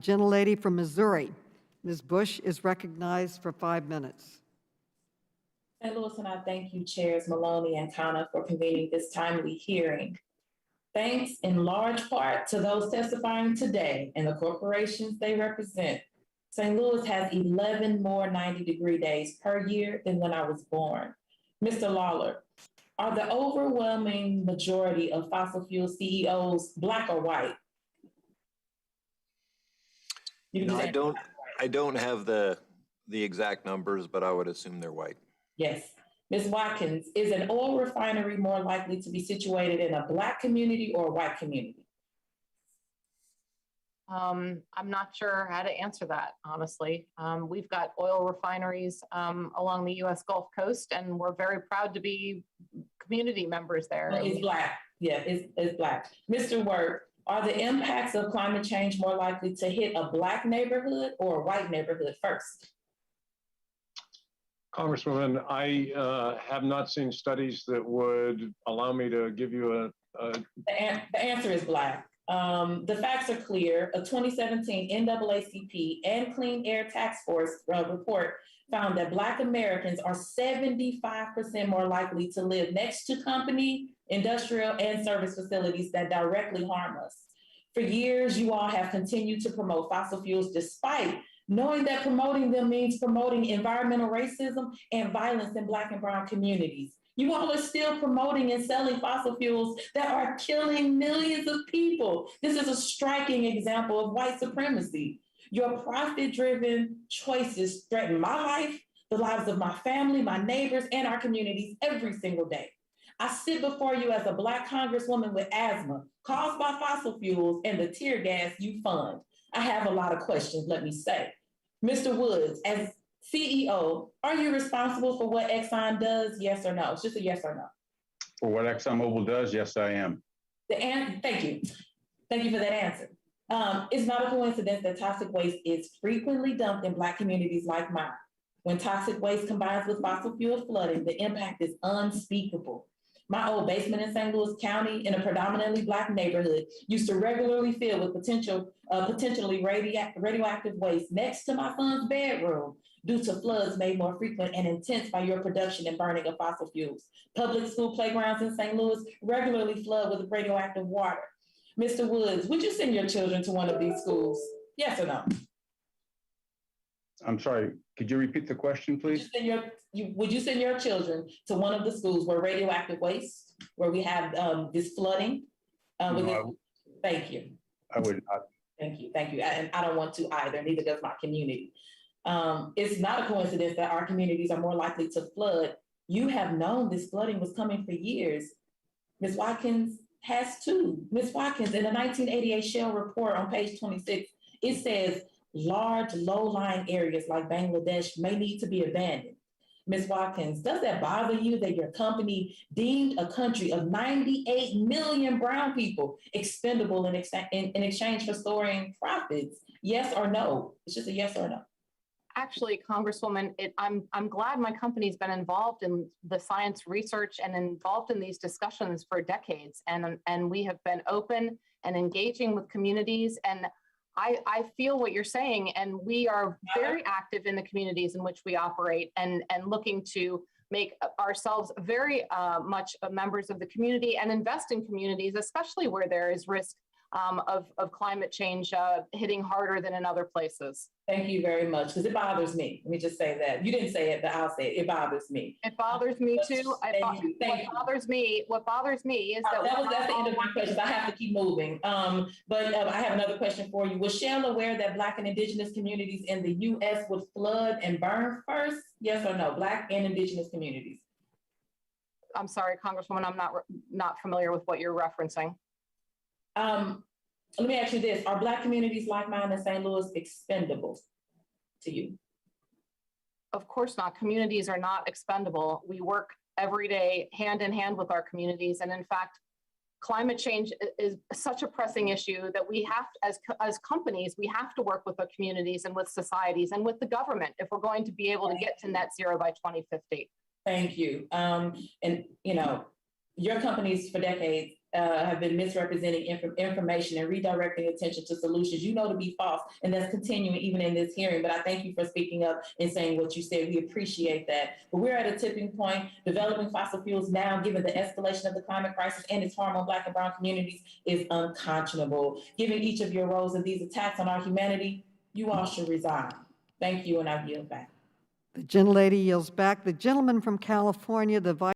Gentlelady from Missouri. Ms. Bush is recognized for 5 minutes. St. Louis, and I thank you, Chairs Maloney and Connor, for convening this timely hearing. Thanks in large part to those testifying today and the corporations they represent. St. Louis has 11 more 90-degree days per year than when I was born. Mr. Lawler, are the overwhelming majority of fossil fuel CEOs Black or white? No, I don't have the exact numbers, but I would assume they're white. Yes. Ms. Watkins, is an oil refinery more likely to be situated in a Black community or a white community? I'm not sure how to answer that, honestly. We've got oil refineries along the U.S. Gulf Coast, and we're very proud to be community members there. Well, it's Black. Yeah, it's Black. Mr. Work, are the impacts of climate change more likely to hit a Black neighborhood or a white neighborhood first? Congresswoman, I have not seen studies that would allow me to give you The answer is Black. The facts are clear. A 2017 NAACP and Clean Air Task Force report found that Black Americans are 75% more likely to live next to company, industrial, and service facilities that directly harm us. For years, you all have continued to promote fossil fuels despite knowing that promoting them means promoting environmental racism and violence in Black and brown communities. You all are still promoting and selling fossil fuels that are killing millions of people. This is a striking example of white supremacy. Your profit-driven choices threaten my life, the lives of my family, my neighbors, and our communities every single day. I sit before you as a Black Congresswoman with asthma caused by fossil fuels and the tear gas you fund. I have a lot of questions, let me say. Mr. Woods, as CEO, are you responsible for what Exxon does? Yes or no? It's just a yes or no. For what ExxonMobil does, yes, I am. Thank you. Thank you for that answer. It's not a coincidence that toxic waste is frequently dumped in Black communities like mine. When toxic waste combines with fossil fuel flooding, the impact is unspeakable. My old basement in St. Louis County in a predominantly Black neighborhood used to regularly fill with potentially radioactive waste next to my son's bedroom due to floods made more frequent and intense by your production and burning of fossil fuels. Public school playgrounds in St. Louis regularly flood with radioactive water. Mr. Woods, would you send your children to one of these schools? Yes or no? I'm sorry, could you repeat the question, please? Would you send your children to one of the schools where radioactive waste, where we have this flooding? No, Thank you. I would not. Thank you. And I don't want to either, neither does my community. It's not a coincidence that our communities are more likely to flood. You have known this flooding was coming for years. Ms. Watkins has too. Ms. Watkins, in the 1988 Shell report on page 26, it says, large low-lying areas like Bangladesh may need to be abandoned. Ms. Watkins, does that bother you that your company deemed a country of 98 million brown people expendable in exchange for storing profits? Yes or no? It's just a yes or no. Actually, Congresswoman, I'm glad my company's been involved in the science research and involved in these discussions for decades. And we have been open and engaging with communities. And I feel what you're saying, and we are very active in the communities in which we operate and looking to make ourselves very much members of the community and invest in communities, especially where there is risk of climate change hitting harder than in other places. Thank you very much, because it bothers me. Let me just say that. You didn't say it, but I'll say it. It bothers me. It bothers me too. What bothers me is that that's the end of my questions. I have to keep moving. But I have another question for you. Was Shell aware that Black and Indigenous communities in the U.S. would flood and burn first? Yes or no? Black and Indigenous communities. I'm sorry, Congresswoman, I'm not familiar with what you're referencing. Let me ask you this. Are Black communities like mine in St. Louis expendable to you? Of course not. Communities are not expendable. We work every day hand in hand with our communities. And in fact, climate change is such a pressing issue that we have to, as companies, we have to work with the communities and with societies and with the government if we're going to be able to get to net zero by 2050. Thank you. And you know, your companies for decades have been misrepresenting information and redirecting attention to solutions you know to be false, and that's continuing even in this hearing. But I thank you for speaking up and saying what you said. We appreciate that. But we're at a tipping point. Developing fossil fuels now, given the escalation of the climate crisis and its harm on Black and brown communities, is unconscionable. Given each of your roles in these attacks on our humanity, you all should resign. Thank you, and I yield back. The gentlelady yields back. The gentleman from California, the vice